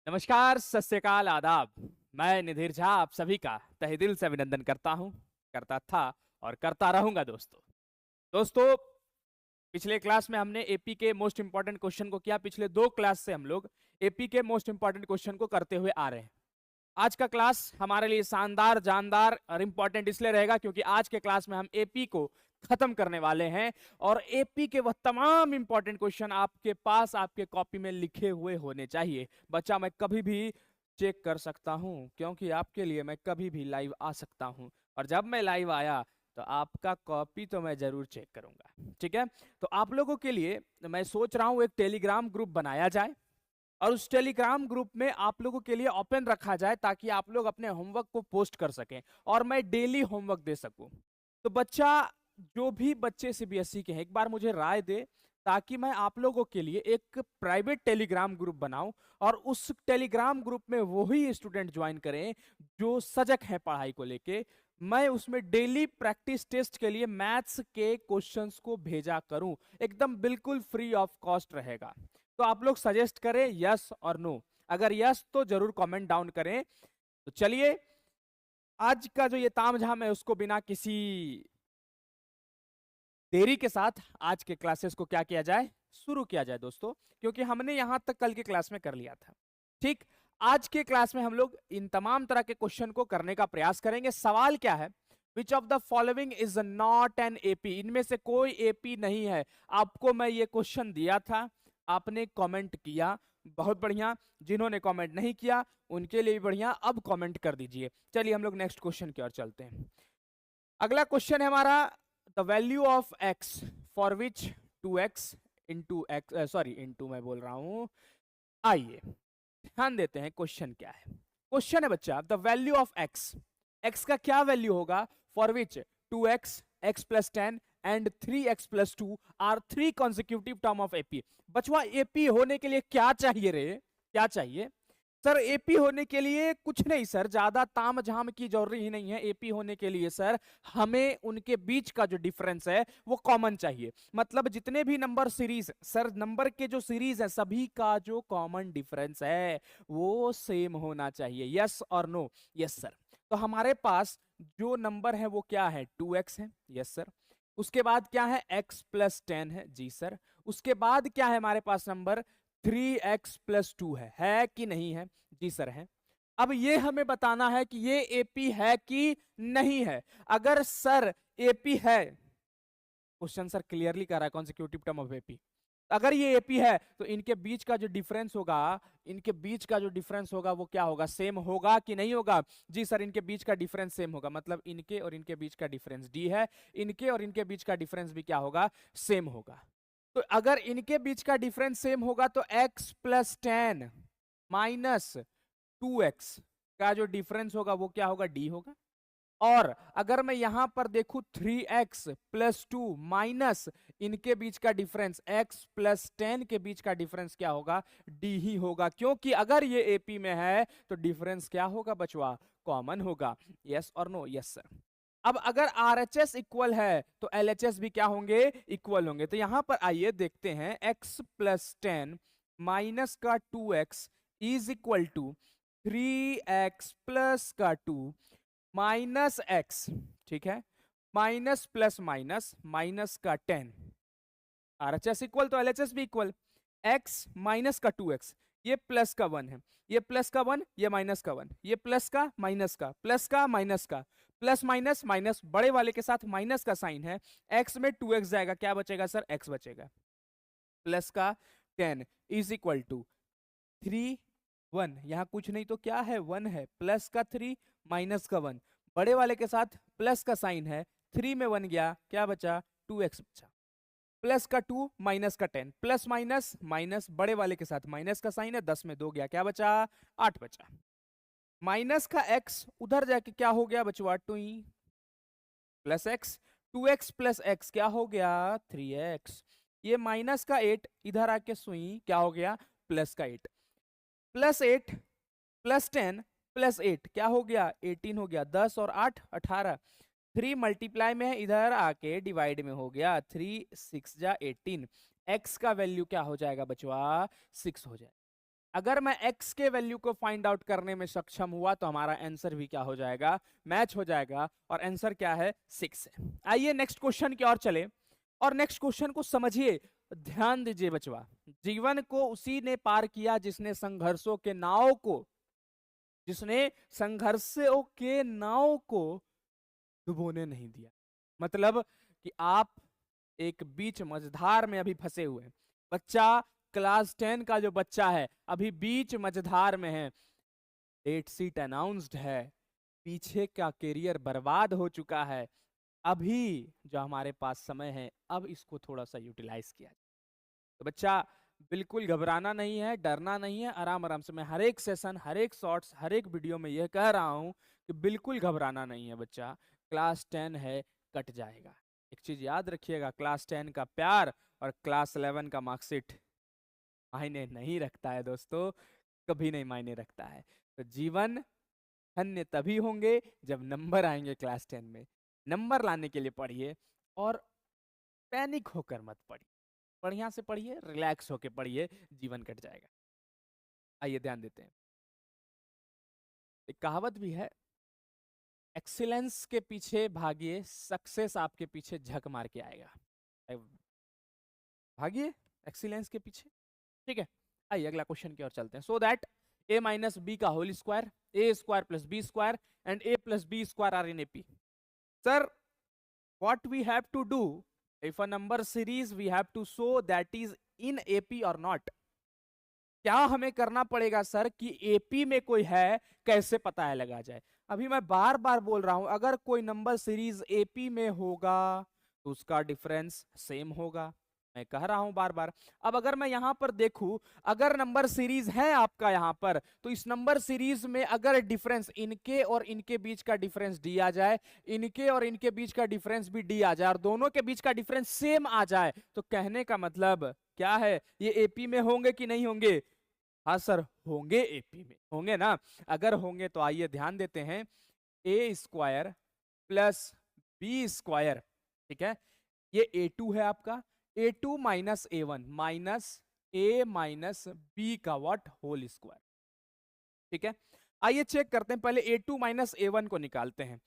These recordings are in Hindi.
नमस्कार, सत श्री अकाल, आदाब। मैं निधीर झा आप सभी का तहे दिल से अभिनंदन करता हूं, करता था और करता रहूंगा। दोस्तों, पिछले क्लास में हमने एपी के मोस्ट इंपॉर्टेंट क्वेश्चन को किया। पिछले 2 क्लास से हम लोग एपी के मोस्ट इंपॉर्टेंट क्वेश्चन को करते हुए आ रहे हैं। आज का क्लास हमारे लिए शानदार, जानदार और इंपॉर्टेंट इसलिए रहेगा क्योंकि आज के क्लास में हम एपी को खत्म करने वाले हैं और एपी के वह तमाम इंपॉर्टेंट क्वेश्चन आपके पास आपके कॉपी में लिखे हुए होने चाहिए। बच्चा, मैं कभी भी चेक कर सकता हूं क्योंकि आपके लिए मैं कभी भी लाइव आ सकता हूं, और जब मैं लाइव आया तो आपका कॉपी तो मैं जरूर चेक करूंगा। ठीक है, तो आप लोगों के लिए मैं सोच रहा हूं एक टेलीग्राम ग्रुप बनाया जाए और उस टेलीग्राम ग्रुप में आप लोगों के लिए ओपन रखा जाए ताकि आप लोग अपने होमवर्क को पोस्ट कर सकें और मैं डेली होमवर्क दे सकूं। तो बच्चा, जो भी बच्चे सीबीएसई के हैं, एक बार मुझे राय दे ताकि मैं आप लोगों के लिए एक प्राइवेट टेलीग्राम ग्रुप बनाऊं और उस टेलीग्राम ग्रुप में वही स्टूडेंट ज्वाइन करें जो सजग हैं पढ़ाई को लेके। मैं उसमें डेली प्रैक्टिस टेस्ट के लिए मैथ्स के क्वेश्चंस को भेजा करूं, एकदम बिल्कुल फ्री ऑफ कॉस्ट रहेगा। तो आप लोग सजेस्ट करें यस और नो। अगर यस तो जरूर कमेंट डाउन करें। तो चलिए, आज का जो ये तामझाम है उसको बिना किसी देरी के साथ आज के क्लासेस को क्या किया जाए, शुरू किया जाए दोस्तों, क्योंकि हमने यहां तक कल के क्लास में कर लिया था। ठीक, आज के क्लास में हम लोग इन तमाम तरह के क्वेश्चन को करने का प्रयास करेंगे। सवाल क्या है, which of the following is not an AP, इनमें से कोई एपी नहीं है। आपको मैं ये क्वेश्चन दिया था, आपने कमेंट किया, बहुत बढ़िया। जिन्होंने कमेंट नहीं किया उनके लिए भी बढ़िया, अब कमेंट कर दीजिए। चलिए हम लोग नेक्स्ट क्वेश्चन की ओर चलते हैं। अगला क्वेश्चन है हमारा, the value of x for which 2x into x, sorry into मैं बोल रहा हूं। आइए ध्यान देते हैं क्वेश्चन क्या है। क्वेश्चन है बच्चा, the value of X, X का क्या वैल्यू होगा for which 2x, x plus 10 and 3x plus 2 are 3 consecutive term of AP. बचवा, एपी होने के लिए क्या चाहिए रे, क्या चाहिए सर? एपी होने के लिए कुछ नहीं सर, ज्यादा ताम झाम की जरूरी ही नहीं है। एपी होने के लिए सर हमें उनके बीच का जो डिफरेंस है वो कॉमन चाहिए। मतलब जितने भी नंबर सीरीज, सर नंबर के जो सीरीज है सभी का जो कॉमन डिफरेंस है वो सेम होना चाहिए। यस और नो? Yes sir. तो हमारे पास जो नंबर है वो क्या है, 2x है। Yes sir. उसके बाद क्या है, x प्लस 10 है। जी सर। उसके बाद क्या है हमारे पास नंबर, 3x प्लस 2 है कि नहीं है? जी सर है। अब ये हमें बताना है कि ये एपी है कि नहीं है। अगर सर एपी है, क्वेश्चन सर क्लियरली कह रहा है कॉन्सिक्यूटिव टर्म ऑफ एपी, अगर ये एपी है तो इनके बीच का जो डिफरेंस होगा, इनके बीच का जो डिफरेंस होगा वो क्या होगा, सेम होगा कि नहीं होगा? जी सर, इनके बीच का डिफरेंस सेम होगा। मतलब इनके और इनके बीच का डिफरेंस डी है, इनके और इनके बीच का डिफरेंस भी क्या होगा, सेम होगा। तो अगर इनके बीच का डिफरेंस सेम होगा तो x प्लस 10 माइनस 2x का जो डिफरेंस होगा वो क्या होगा, d होगा। और अगर मैं यहां पर देखूं 3x प्लस 2 माइनस इनके बीच का डिफरेंस x प्लस 10 के बीच का डिफरेंस क्या होगा, d ही होगा। क्योंकि अगर ये एपी में है तो डिफरेंस क्या होगा बचवा, कॉमन होगा। यस और नो? Yes sir. अब अगर RHS इक्वल है तो LHS भी क्या होंगे, इक्वल होंगे। तो यहां पर आइए देखते हैं, x प्लस 10 माइनस का 2x is equal to 3x plus का 2 माइनस x। ठीक है, माइनस प्लस माइनस, माइनस का 10, RHS इक्वल तो LHS भी इक्वल। x माइनस का 2x, ये प्लस का 1 है, ये प्लस का 1, ये माइनस का 1, ये प्लस का माइनस का, प्लस का माइनस का, प्लस माइनस माइनस, बड़े वाले के साथ माइनस का साइन है। x में 2x जाएगा, क्या बचेगा सर, x बचेगा। प्लस का 10 इज इक्वल टू 3 1, यहां कुछ नहीं तो क्या है, 1 है। प्लस का 3 माइनस का 1, बड़े वाले के साथ प्लस का साइन है, 3 में 1 गया, क्या बचा, 2x बचा। प्लस का 2 माइनस का 10, प्लस माइनस माइनस, बड़े वाले के साथ माइनस का साइन है, 10 में 2 गया, क्या बचा, 8 बचा। माइनस का x उधर जाके क्या हो गया बचवा, 2 plus x, 2x plus x क्या हो गया, 3x। ये माइनस का 8 इधर आके सुई क्या हो गया, प्लस का 8, प्लस 8 प्लस 10 प्लस 8 क्या हो गया, 18 हो गया। 10 और 8 18, 3 मल्टीप्लाई में है, इधर आके डिवाइड में हो गया, 3 6 जा 18। x का वैल्यू क्या हो जाएगा बचवा, 6 हो जाएगा। अगर मैं x के वैल्यू को फाइंड आउट करने में सक्षम हुआ तो हमारा आंसर भी क्या हो जाएगा, मैच हो जाएगा, और आंसर क्या है 6 है। आइए नेक्स्ट क्वेश्चन की ओर चले और नेक्स्ट क्वेश्चन को समझिए, ध्यान दीजिए बचवा। जीवन को उसी ने पार किया जिसने संघर्षों के नाव को डुबोने नहीं दिया। मतलब कि आप एक बीच मझधार में अभी फंसे हुए हैं। बच्चा क्लास 10 का जो बच्चा है अभी बीच मझधार में है, डेट शीट अनाउंस्ड है, पीछे का करियर बर्बाद हो चुका है। अभी जो हमारे पास समय है अब इसको थोड़ा सा यूटिलाइज किया जाए। तो बच्चा बिल्कुल घबराना नहीं है, डरना नहीं है, आराम आराम से। मैं हर एक सेशन, हर एक शॉर्ट्स, हर एक वीडियो में यह कह रहा हूं कि बिल्कुल घबराना नहीं है बच्चा। क्लास 10 है, कट जाएगा। एक चीज याद रखिएगा, क्लास 10 का प्यार और क्लास 11 का मार्कशीट मायने नहीं रखता है दोस्तों, कभी नहीं मायने रखता है। तो जीवन धन्य तभी होंगे जब नंबर आएंगे क्लास 10 में। नंबर लाने के लिए पढ़िए और पैनिक होकर मत पढ़िए, बढ़िया से पढ़िए, रिलैक्स होकर पढ़िए, जीवन कट जाएगा। आइए ध्यान देते हैं। एक कहावत भी है, एक्सीलेंस के पीछे भागिए, सक्सेस आपके पीछे झक मार के आएगा। भागिए एक्सीलेंस के पीछे, ठीक है। आइए अगला क्वेश्चन की ओर चलते हैं। So that a minus B का whole square, a square plus B square and a plus B square are in AP। Sir what we have to do if a number series we have to show that is in AP or not। क्या हमें करना पड़ेगा सर कि AP में कोई है, कैसे पता है लगा जाए। अभी मैं बार बार बोल रहा हूं, अगर कोई नंबर सीरीज AP में होगा तो उसका डिफरेंस सेम होगा, मैं कह रहा हूं बार बार। अब अगर मैं यहां पर देखूं, अगर नंबर सीरीज है आपका यहां पर, तो इस नंबर सीरीज में अगर डिफरेंस इनके और इनके बीच का डिफरेंस डी आ जाए, इनके और इनके बीच का डिफरेंस भी डी आ जाए और दोनों के बीच का डिफरेंस सेम आ जाए, तो कहने का मतलब क्या है, ये एपी में होंगे कि नहीं होंगे। हाँ सर होंगे, एपी में होंगे ना। अगर होंगे तो आइए ध्यान देते हैं, ए स्क्वायर प्लस बी स्क्वायर, ठीक है, ये A2 है आपका, A2 minus A1 minus A minus B का व्हाट होल स्क्वायर, ठीक है। आइए चेक करते हैं, पहले A2 माइनस A1 को निकालते हैं।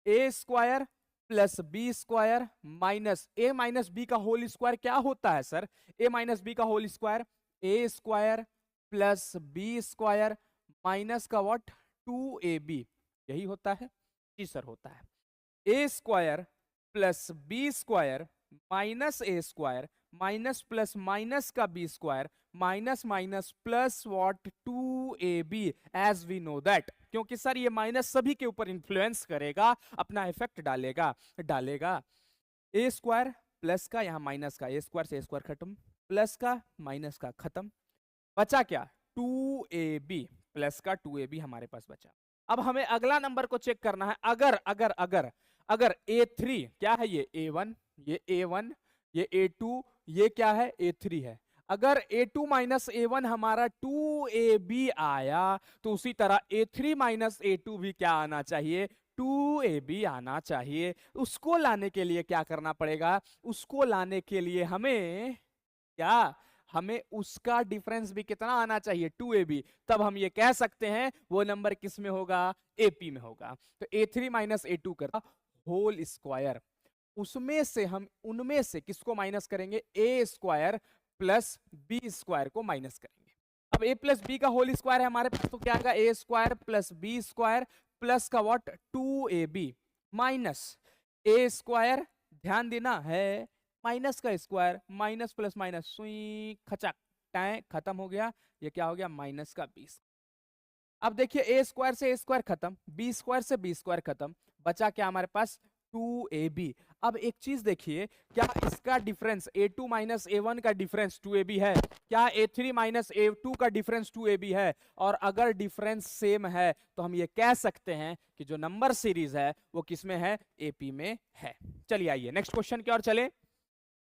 A square plus B square minus A minus B का होल स्क्वायर क्या होता है सर, A माइनस बी का whole square A square plus B square minus का व्हाट 2AB, यही होता है जी सर, होता है। A square plus B square minus A square minus plus minus का B square minus minus plus what 2AB, as we know that, क्योंकि सर ये माइनस सभी के ऊपर इंफ्लुएंस करेगा, अपना इफेक्ट डालेगा। ए स्क्वायर प्लस का, यहां माइनस का, ए स्क्वायर से ए स्क्वायर खत्म, प्लस का माइनस का खत्म, बचा क्या 2AB, प्लस का 2AB हमारे पास बचा। अब हमें अगला नंबर को चेक करना है। अगर A3 क्या है, ये A1, ये A1, ये A2, ये क्या है A3 है। अगर A2 माइनस A1 हमारा 2AB आया, तो उसी तरह A3 माइनस A2 भी क्या आना चाहिए, 2AB आना चाहिए। उसको लाने के लिए क्या करना पड़ेगा, उसको लाने के लिए हमें उसका डिफरेंस भी कितना आना चाहिए 2AB, तब हम ये कह सकते हैं वो नंबर किस में होगा, AP में होगा। तो A3 माइनस A2 करता होल स्क्वायर, उसमें से हम उनमें से किसको माइनस करेंगे, A square plus B square को माइनस करेंगे। अब A प्लस B का होल स्क्वायर है हमारे पास, तो क्या आएगा A square plus B square plus का what 2AB minus A square, ध्यान देना है माइनस का स्क्वायर, माइनस प्लस माइनस सुई खचक टाए खत्म हो गया, ये क्या हो गया माइनस का 20। अब देखिए A स्क्वायर से A स्क्वायर खत्म, B स्क्वायर से B स्क्वायर खत्म, बचा क्या हमारे पास 2AB। अब एक चीज देखिए, क्या इसका डिफरेंस A2 माइनस A1 का डिफरेंस 2AB है, क्या A3 माइनस A2 का डिफरेंस 2AB है, और अगर डिफरेंस सेम है तो हम ये कह सकते हैं कि जो नंबर सीरीज है वो किसमें है, AP में है। चलिए आइए नेक्स्ट क्वेश्चन की ओर चले,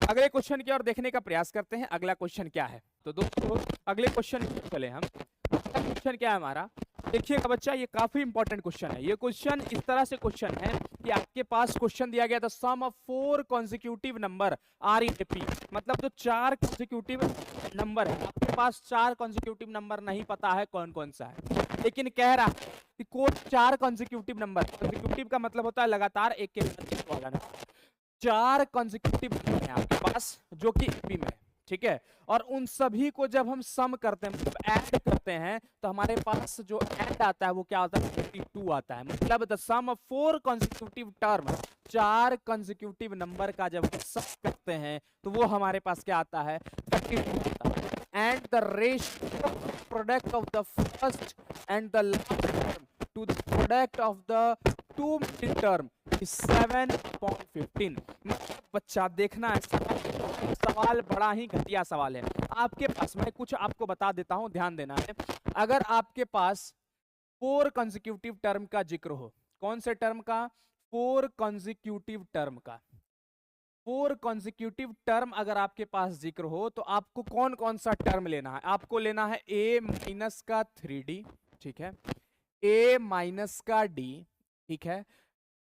अगले क्वेश्चन की ओर देखने का प्रयास करते हैं। अगला क्वेश्चन क्या है, तो दोस्तों अगले क्वेश्चन की चले हम। अगला क्वेश्चन क्या है हमारा, देखिएगा बच्चा, ये काफी इंपॉर्टेंट क्वेश्चन है। ये क्वेश्चन इस तरह से क्वेश्चन है कि आपके पास क्वेश्चन दिया गया था sum of 4 consecutive number are in AP, मतलब जो 4 कॉन्जिक्यूटिव नंबर है, आपके पास 4 कॉन्जिक्यूटिव नंबर नहीं पता है कौन कौन सा है, लेकिन कह रहा है कि कोई 4 कॉन्जिक्यूटिव नंबर, कॉन्जिक्यूटिव का मतलब होता है लगातार एक के बाद एक वाला नंबर, 4 कॉन्जिक्यूटिव नंबर है आपके पास जो कि एपी में है, ठीक है। और उन सभी को जब हम सम करते हैं, मतलब ऐड करते हैं, तो हमारे पास जो ऐड आता है वो क्या होता है, 52 आता है। मतलब the sum of 4 consecutive term, 4 consecutive number का जब सम करते हैं तो वो हमारे पास क्या आता है, 32 आता है। And the ratio product of the first and the last term to the product of the two middle term is 7.15। बच्चा देखना है, सवाल बड़ा ही घटिया सवाल है आपके पास। मैं कुछ आपको बता देता हूं, ध्यान देना है। अगर आपके पास 4 कंसेक्यूटिव टर्म का जिक्र हो, कौन से टर्म का, 4 कंसेक्यूटिव टर्म का, 4 कंसेक्यूटिव टर्म अगर आपके पास जिक्र हो तो आपको कौन कौन सा टर्म लेना है, आपको लेना है a माइनस का 3d, ठीक है, a माइनस का d, ठीक है,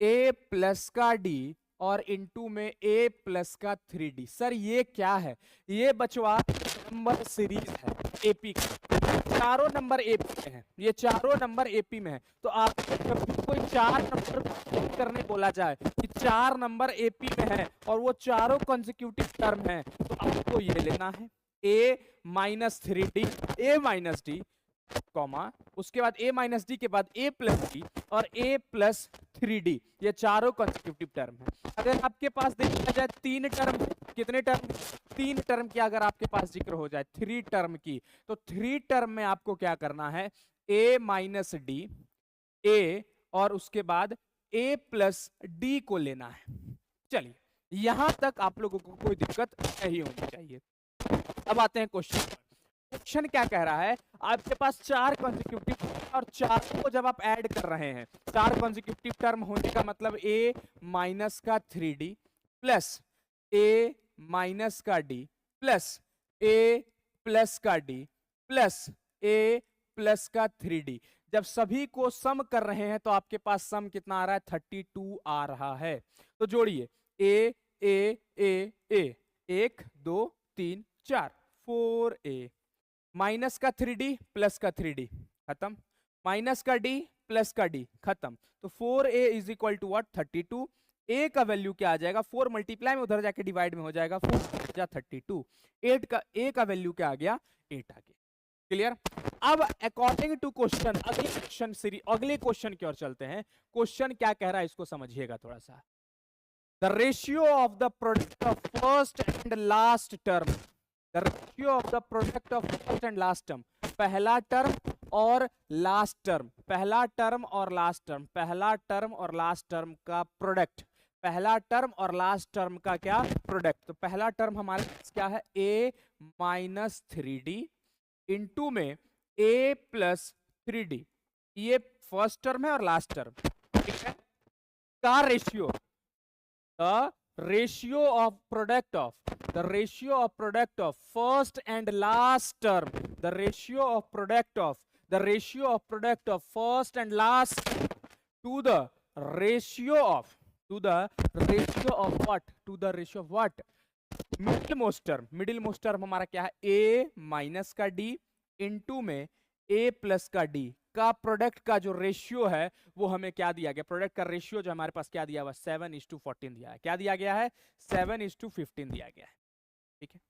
a प्लस का d और इनटू में a प्लस का 3d। सर ये क्या है, ये बचवा नंबर सीरीज है एपी का, चारों नंबर एपी में है, ये चारों नंबर एपी में है। तो आप जब भी कोई 4 नंबर करने बोला जाए कि 4 नंबर एपी में है और वो चारों कंसेक्यूटिव टर्म है, तो आपको ये लेना है a minus 3d, a minus D, comma, उसके बाद a माइनस डी के बाद a प्लस डी और a प्लस 3d, ये चारों कंसेक्यूटिव टर्म है। अगर आपके पास देखा जाए 3 टर्म, कितने टर्म, 3 टर्म की अगर आपके पास जिक्र हो जाए 3 टर्म की, तो 3 टर्म में आपको क्या करना है, a माइनस डी, a और उसके बाद a प्लस डी को लेना है। चलिए यहां तक आप लोगों को कोई दिक्कत नहीं होनी चाहिए। अब आते हैं क्वेश्चन पर। क्वेश्चन क्या कह रहा है, आपके पास 4 कंसेक्यूटिव और 4 को जब आप ऐड कर रहे हैं, 4 कंसेक्यूटिव टर्म होने का मतलब a माइनस का 3d प्लस a माइनस का d प्लस a प्लस का d प्लस a प्लस का 3d, जब सभी को सम कर रहे हैं तो आपके पास सम कितना आ रहा है, 32 आ रहा है। तो जोड़िए a a a a, 1 2 3 4, 4a minus का 3d प्लस का 3d खत्म, माइनस का d प्लस का d खत्म। तो 4a is equal to what, 32। a का वैल्यू क्या आ जाएगा, 4 मल्टीप्लाई में उधर जाके डिवाइड में हो जाएगा, 4 जा 32। 8 का a का वैल्यू क्या आ गया, 8 आ गया। क्लियर। अब अकॉर्डिंग टू क्वेश्चन, अगले क्वेश्चन सीरीज, अगले क्वेश्चन की ओर चलते हैं। क्वेश्चन क्या कह रहा है इसको समझिएगा थोड़ा सा। The ratio of the product of first and last term, the ratio of the product of first and last term, पहला टर्म और लास्ट टर्म, पहला टर्म और लास्ट टर्म, पहला टर्म और लास्ट टर्म का प्रोडक्ट, पहला टर्म और लास्ट टर्म का क्या, प्रोडक्ट। तो पहला टर्म हमारे पास क्या है, a माइनस 3d इंटू में a प्लस 3d, ये फर्स्ट टर्म है और लास्ट टर्म, ठीक है, का ratio, the ratio of product of, the ratio of product of first and last term, the ratio of product of, the ratio of product of first and last to the ratio of, to the ratio of what, to the ratio of what, middle most term, middle most term हमारा क्या है, a माइनस का d इंटू में a प्लस का d का प्रोडक्ट का जो रेशियो है वो हमें क्या दिया गया, प्रोडक्ट का रेशियो जो हमारे पास क्या दिया हुआ, 7:14 दिया है। क्या दिया गया है, 7:15 दिया गया है, ठीक है।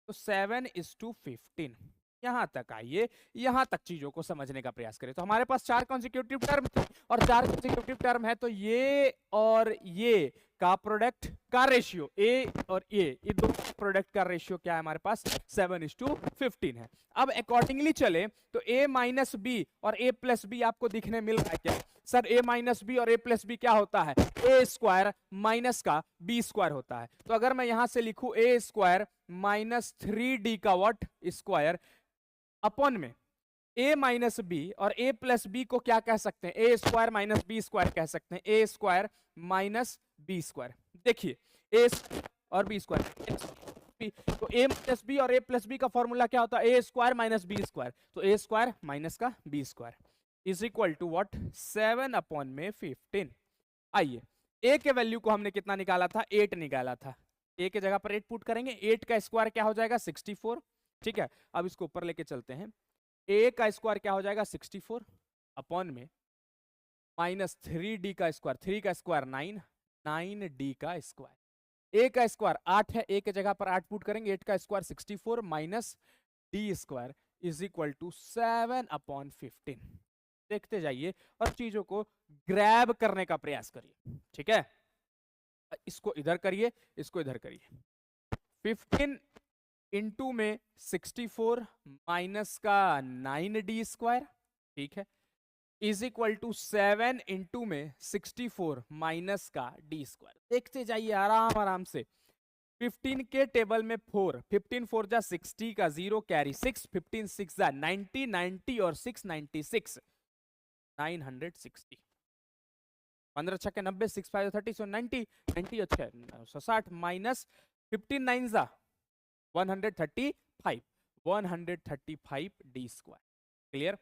तो 7:15 यहां तक आइए, यहां तक चीजों को समझने का प्रयास करें। तो हमारे पास 4 कॉन्सेक्यूटिव टर्म और 4 कॉन्सेक्यूटिव टर्म है, तो ये और ये का प्रोडक्ट का रेशियो, ए और ये दो प्रोडक्ट का रेशियो क्या है हमारे पास, 7:15 है। अब अकॉर्डिंगली चले तो a माइनस बी और a प्लस बी आपको दिखने मिल रहा है क्या, सर a माइनस बी और a प्लस बी क्या होता है, a स्क्वायर माइनस का b स्क्वायर होता है। तो अगर मैं यहां से लिखूं a स्क्वायर माइनस 3d का व्हाट स्क्वायर अपॉन में a माइनस बी और a प्लस बी को क्या कह सकते हैं, a square minus B square कह सकते हैं, a square minus B square. देखिए a और b स्क्वायर, तो a माइनस बी और a प्लस बी का फॉर्मूला क्या होता है, a square minus B square, तो a स्क्वायर माइनस का b square is equal to what, 7/15। आइए ए के वैल्यू को हमने कितना निकाला था, 8 निकाला था। ए के जगह पर 8 पुट करेंगे, 8 का स्क्वायर क्या हो जाएगा 64। ठीक है, अब इसको ऊपर लेके चलते हैं। ए का स्क्वायर क्या हो जाएगा 64 अपॉन में माइनस 3d का स्क्वायर, 3 का स्क्वायर 9, 9d का स्क्वायर। ए का स्क्वायर 8 है, ए के जगह पर 8 पुट करेंगे, 8 का square 64 minus D square is equal to 7 upon 15। देखते जाइए और चीजों को ग्रैब करने का प्रयास करिए। ठीक है, इसको इधर करिए, इसको इधर करिए। 15 इंटू में 64 माइनस का 9d स्क्वायर, ठीक है, इज इक्वल टू 7 इंटू में 64 माइनस का डी स्क्वायर। देखते जाइए आराम आराम से। 15 के टेबल में 4, 15 4 जा 60 का 0 कैरी 6, 15 6 जा 90, 90 और 6 96, 960। 15 छक्के 90, 6 5 30, सो 90, 90 और 6 960 माइनस 15 9 जा 135, 135 D square. Clear,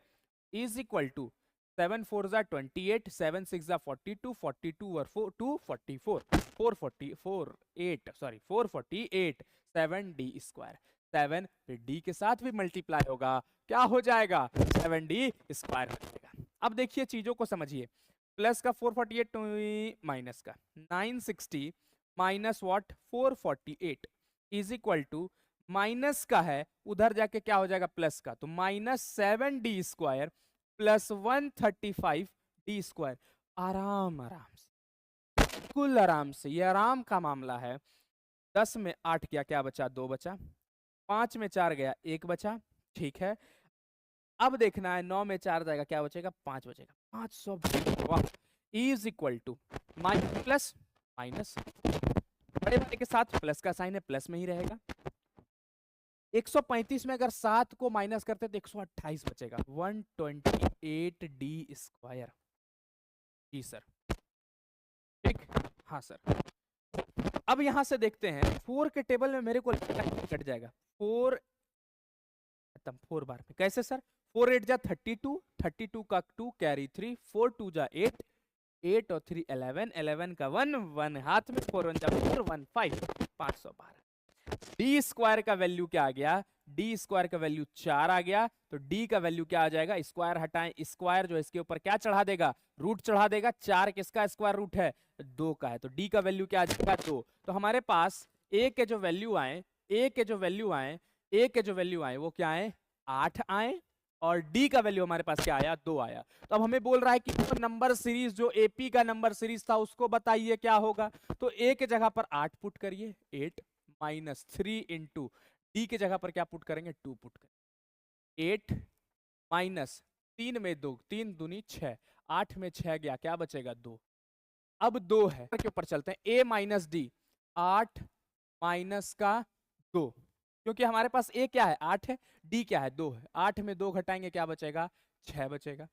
is equal to 7 4 जा 28, 7 6 जा 42, 42 और 4 2 44, 448 7 डी स्क्वायर। 7 फिर डी के साथ भी मल्टीप्लाई होगा, क्या हो जाएगा 7 डी स्क्वायर हो जाएगा। अब देखिए चीजों को समझिए, प्लस का 448 माइनस का 960 minus what 448 is equal to minus का है, उधर जाके क्या हो जाएगा प्लस का, तो minus 7 D square plus 135 D square. आराम आराम से, बिल्कुल आराम से, ये आराम का मामला है। 10 में 8 गया, क्या बचा 2 बचा, 5 में 4 गया 1 बचा। ठीक है, अब देखना है 9 में 4 जाएगा, क्या बचेगा 5 बचेगा, 500। वाह, is equal to minus plus minus, बड़े वाले के साथ प्लस का साइन है, प्लस में ही रहेगा। 135 में अगर 7 को माइनस करते तो 128 बचेगा, 128 डी स्क्वायर। जी सर, ठीक, हाँ सर। अब यहां से देखते हैं 4 के टेबल में मेरे को कट जाएगा 4, खत्म 4 बार में। कैसे सर, 4 8 जा 32, 32 का 2 कैरी 3, 4 2 जा 8, 8 और 3 11, 11 का 1 1 हाथ में, 4 1 जा 4 1 5, 512। डी स्क्वायर का वैल्यू क्या आ गया, डी स्क्वायर का वैल्यू 4 आ गया, तो डी का वैल्यू क्या आ जाएगा, स्क्वायर हटाएं, स्क्वायर जो है इसके ऊपर क्या चढ़ा देगा, रूट चढ़ा देगा। 4 किसका स्क्वायर रूट है, 2 का है, तो डी का वैल्यू क्या आ जाएगा 2। तो हमारे पास ए के जो वैल्यू आए, ए के जो वैल्यू आए, ए के जो वैल्यू आए वो क्या आए 8 आए, और डी का वैल्यू हमारे पास क्या आया 2 आया। तो अब हमें बोल रहा है कि तो नंबर सीरीज जो एपी का नंबर सीरीज था उसको बताइए क्या होगा। तो ए के जगह पर 8 पुट करिए, 8 माइनस 3 इंटू डी के जगह पर क्या पुट करेंगे 2 पुट करेंगे, 8 माइनस 3 में 2, 3 दूनी 6, 8 में 6 गया, क्या बचेगा 2। अब 2 है के ऊपर चलते हैं, ए माइनस डी, 8 माइनस का 2, क्योंकि हमारे पास ए क्या है 8 है, डी क्या है 2 है, 8 में 2 घटाएंगे क्या बचेगा 6 बचेगा।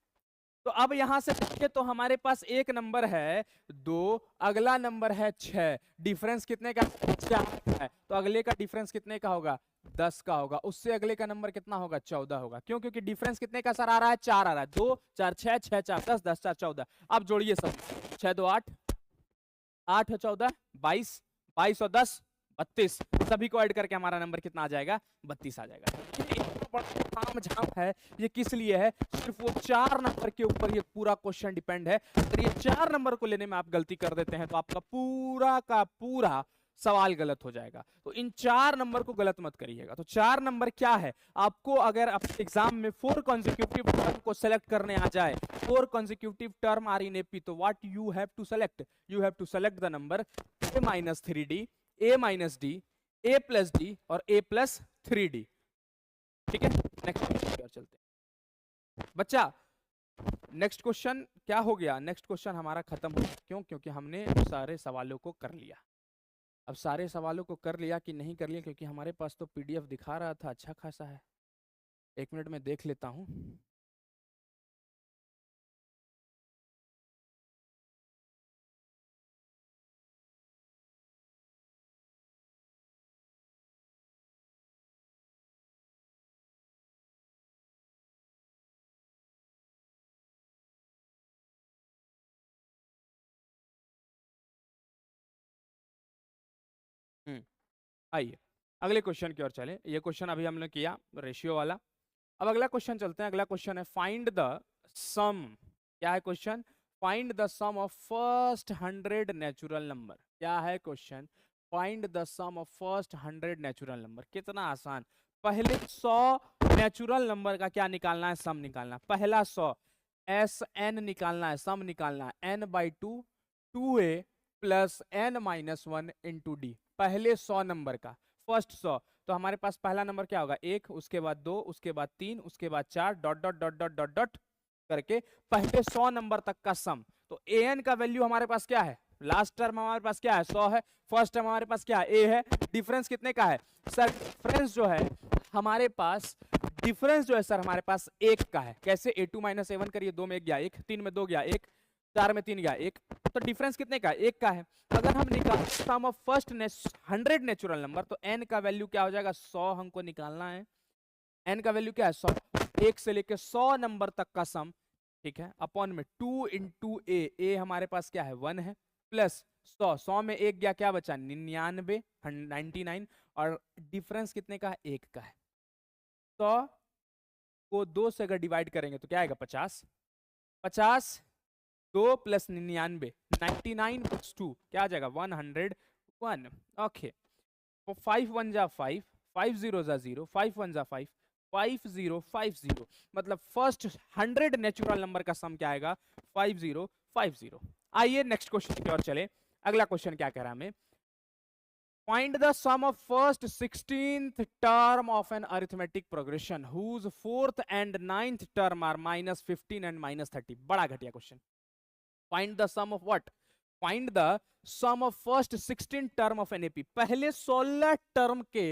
तो अब यहां से देखिए तो हमारे पास एक नंबर है 2, अगला नंबर है 6, डिफरेंस कितने का 4 है, तो अगले का डिफरेंस कितने का होगा 10 का होगा, उससे अगले का नंबर कितना होगा 14 होगा। क्यों, क्योंकि डिफरेंस कितने का सर आ रहा है 4 आ रहा है, 2 4 6 6 4 10 10 4 14। अब जोड़िए सब, 6 2 8, 8 और 14 22, 22 और 10 32, सभी को ऐड करके हमारा नंबर कितना आ जाएगा 32 आ जाएगा। ताम झाम है, ये किस लिए है, सिर्फ वो 4 नंबर के ऊपर ये पूरा क्वेश्चन डिपेंड है। अगर ये 4 नंबर को लेने में आप गलती कर देते हैं तो आपका पूरा का पूरा सवाल गलत हो जाएगा। तो इन 4 नंबर को गलत मत करिएगा। तो 4 नंबर क्या है, आपको अगर अपने एग्जाम में 4 कॉन्जिक्यूटिव टर्म को सेलेक्ट करने आ जाए, 4 consecutive term are in AP, तो what you have to select, you have to select the number a minus 3d, a minus d, a plus d और a प्लस 3d। ठीक है, नेक्स्ट क्वेश्चन चलते हैं बच्चा। नेक्स्ट क्वेश्चन क्या हो गया, नेक्स्ट क्वेश्चन हमारा खत्म हो गया। क्यों, क्योंकि हमने सारे सवालों को कर लिया। अब सारे सवालों को कर लिया कि नहीं कर लिया, क्योंकि हमारे पास तो पीडीएफ दिखा रहा था अच्छा खासा है। 1 मिनट में देख लेता हूँ। आइए अगले क्वेश्चन की ओर चले। ये क्वेश्चन अभी हमने किया रेशियो वाला। अब अगला क्वेश्चन चलते हैं। अगला क्वेश्चन है फाइंड द सम। क्या है question? Find the sum of first 100 natural number. क्या है question? Find the sum of first 100 natural number. कितना आसान। पहले 100 नेचुरल नंबर का क्या निकालना है? सम निकालना। पहला 100 एस एन निकालना है, सम निकालना है। N by 2 2a plus N minus 1 into D. पहले 100 नंबर का फर्स्ट 100। तो हमारे पास पहला नंबर क्या होगा? 1, उसके बाद 2, उसके बाद 3, उसके बाद 4 dot dot dot dot dot dot करके पहले 100 नंबर तक का सम। तो an का वैल्यू हमारे पास क्या है? लास्ट टर्म हमारे पास क्या है? 100 है। फर्स्ट टर्म हमारे पास क्या है? a है। डिफरेंस कितने का है सर? डिफरेंस जो है हमारे पास, डिफरेंस जो है सर हमारे पास 1 का है। कैसे? a2 माइनस a1 करिए, 2 में 1 गया 1, 3 में 2 गया 1, 4 में 3 गया 1। तो डिफरेंस कितने का है? 1 का है। अगर हम निकाल सम ऑफ फर्स्ट 100 नेचुरल नंबर, तो n का वैल्यू क्या हो जाएगा? 100 हमको निकालना है। n का वैल्यू क्या है? 100। 1 से लेके 100 नंबर तक का सम, ठीक है, अपॉन में 2 इंटू a हमारे पास क्या है? 1 है, प्लस 100, 100 में 1 गया, क्या बचा? 99, 99। और डिफरेंस कितने का है? 1 का है। 100 को 2 से अगर डिवाइड करेंगे तो क्या आएगा? 50। 50 2 प्लस 99, 99 प्लस 2 क्या आ जाएगा? 101। ओके, तो 5 1 जा 5, 5 0 जा 0, 5 1 जा 5, 5050। मतलब फर्स्ट 100 नेचुरल नंबर का सम क्या आएगा? 5050। आइए नेक्स्ट क्वेश्चन की ओर चले। अगला क्वेश्चन क्या कह रहा है हमें? Find the sum of first 16th term of an arithmetic progression whose 4th and 9th term are minus 15 and minus 30. बड़ा घटिया question. Find the sum of what? Find the sum of first 16 term of an AP. पहले 16 टर्म के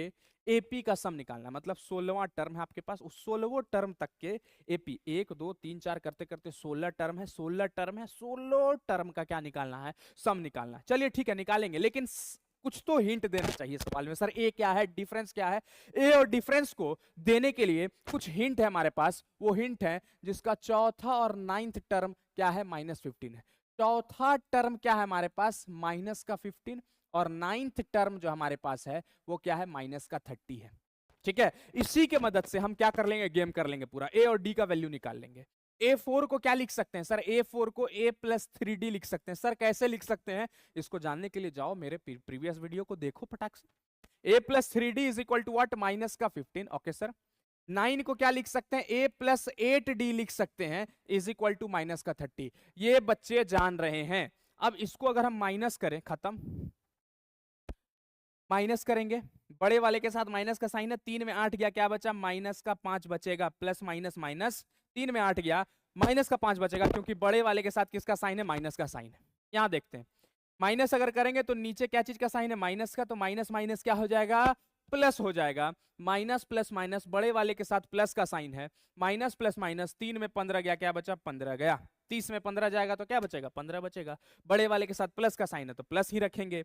AP का सम निकालना। मतलब 16वां टर्म है आपके पास, उस 16वें टर्म तक के AP 1 2 3 4 करते करते 16 टर्म है, 16 टर्म है, 16 टर्म का क्या निकालना है? सम निकालना है। चलिए ठीक है, निकालेंगे, लेकिन कुछ तो हिंट देना चाहिए सवाल में। सर ए क्या है, डिफरेंस क्या है? ए और डिफरेंस को देने के लिए कुछ हिंट है हमारे पास। वो हिंट है जिसका चौथा और 9th टर्म क्या है? -15 है। चौथा टर्म क्या है हमारे पास? माइनस का 15। और 9th टर्म जो हमारे पास है वो क्या है? -30 है। ठीक है, इसी के मदद से हम क्या कर लेंगे? गेम कर लेंगे पूरा। ए और डी का वैल्यू निकाल लेंगे। A4 को क्या लिख सकते हैं सर? A4 को a प्लस 3d लिख सकते हैं। सर कैसे लिख सकते हैं? इसको जानने के लिए जाओ मेरे प्रीवियस वीडियो को देखो फटाक से। a plus 3d is equal to what? Minus का 15। Okay sir. 9 को क्या लिख सकते हैं? a प्लस 8d लिख सकते हैं, इज इक्वल टू माइनस का 30। ये बच्चे जान रहे हैं। अब इसको अगर हम माइनस करें, खत्म। माइनस करेंगे, बड़े वाले के साथ माइनस का साइन है। 3 में 8 गया, क्या बचा? माइनस का 5 बचेगा, प्लस माइनस माइनस। 3 में 8 गया, माइनस का 5 बचेगा, क्योंकि बड़े वाले के साथ किसका साइन है? माइनस का साइन है। यहां देखते हैं, माइनस अगर करेंगे तो नीचे क्या चीज का साइन है? माइनस का। तो माइनस माइनस क्या हो जाएगा? प्लस हो जाएगा। माइनस प्लस माइनस, बड़े वाले के साथ प्लस का साइन है। माइनस प्लस माइनस, 3 में 15 गया, क्या बचा? 15 गया। 30 में 15 जाएगा तो क्या बचेगा? 15 बचेगा। बड़े वाले के साथ प्लस का साइन है तो प्लस ही रखेंगे।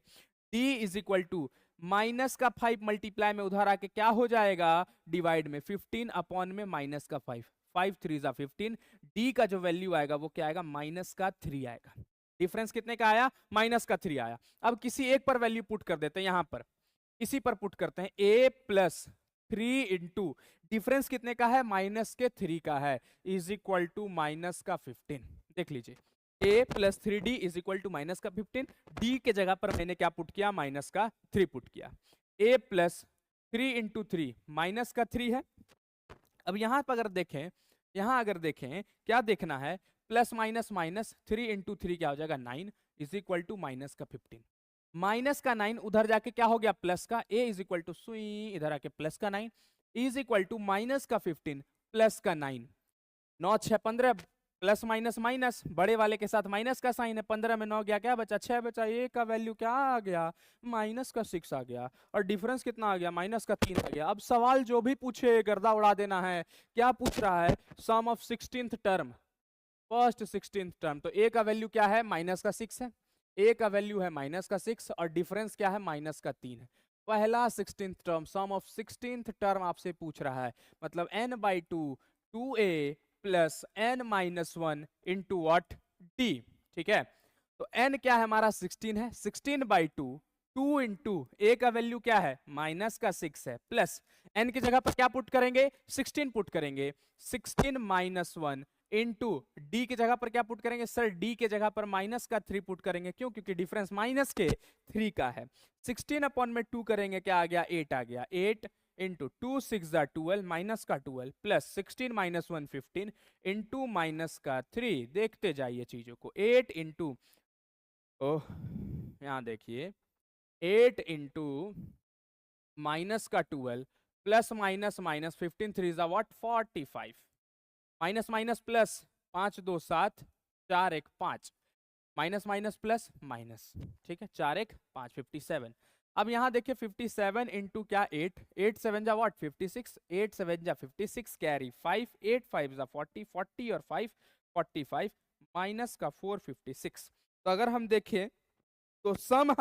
d is equal to minus का 5 मल्टीप्लाई में उधर आके क्या हो जाएगा? डिवाइड में 15 अपॉन में माइनस का 5, 5 3 जा 15। d का जो वैल्यू आएगा वो क्या आएगा? माइनस का 3 आएगा। डिफरेंस कितने का आया? माइनस का 3 आया। अब किसी एक पर वैल्यू पुट कर देते हैं, यहां पर इसी पर पुट करते हैं। a प्लस 3 इंटू डिफरेंस कितने का है? माइनस के 3 का है, इज इक्वल टू माइनस का 15। देख लीजिए, a plus 3d is equal to minus का 15। d के जगह पर मैंने क्या पुट किया? माइनस का 3 पुट किया। a प्लस 3 इंटू 3 माइनस का 3 है। अब यहां पर अगर देखें, यहां अगर देखें क्या देखना है? प्लस माइनस माइनस, 3 इंटू 3 क्या हो जाएगा? 9 इज इक्वल टू माइनस का 15। माइनस का 9 उधर जाके क्या हो गया? प्लस का। a इज इक्वल टू सुई इधर आके प्लस का 9 इज इक्वल टू माइनस का 15 प्लस का 9। 9 6 15, प्लस माइनस माइनस, बड़े वाले के साथ माइनस का साइन है। 15 में 9 गया, क्या बचा? 6 बचा। a का वैल्यू क्या आ गया? माइनस का 6 आ गया। और डिफरेंस कितना आ गया? माइनस का 3 आ गया। अब सवाल जो भी पूछे गर्दा उड़ा देना है। क्या पूछ रहा है? Sum of 16th term, first 16th term. तो a का वैल्यू क्या है? माइनस का 6 है। a का वैल्यू है माइनस का 6 और डिफरेंस क्या है? माइनस का 3 है। पहला 16th term, some of 16th term आपसे पूछ रहा है। मतलब n by 2 2a plus n minus 1 into what? d। ठीक है, तो n क्या है हमारा? 16 है। 16 बाई 2 2 इंटू ए का वैल्यू क्या है माइनस का 6 है, प्लस एन की जगह पर क्या पुट करेंगे 16 पुट करेंगे, 16 माइनस 1 इंटू डी की जगह पर क्या पुट करेंगे सर, डी के जगह पर माइनस का 3 पुट करेंगे, क्यों, क्योंकि डिफरेंस माइनस के 3 का है। 16 अपॉन में 2 करेंगे, क्या आ गया 8 आ गया, 8 इंटू 2 6 12 माइनस का 12 प्लस 16 माइनस 1 15 इंटू माइनस का 3, देखते जाइए चीजों को, 8 इंटू, ओह यहां देखिए 8 इंटू माइनस का 12 प्लस माइनस माइनस 15 3 जा what 45, minus minus plus 5 2 7 4 1 5, minus minus plus minus, ठीक है 4 1 5 57। अब यहां देखिए 57 इंटू क्या 8, 8 7 जा व्हाट 56, 8 7 जा 56 कैरी 5, 8 5 जा 40, 40 और 5 45 माइनस का 456। तो अगर हम देखें तो सम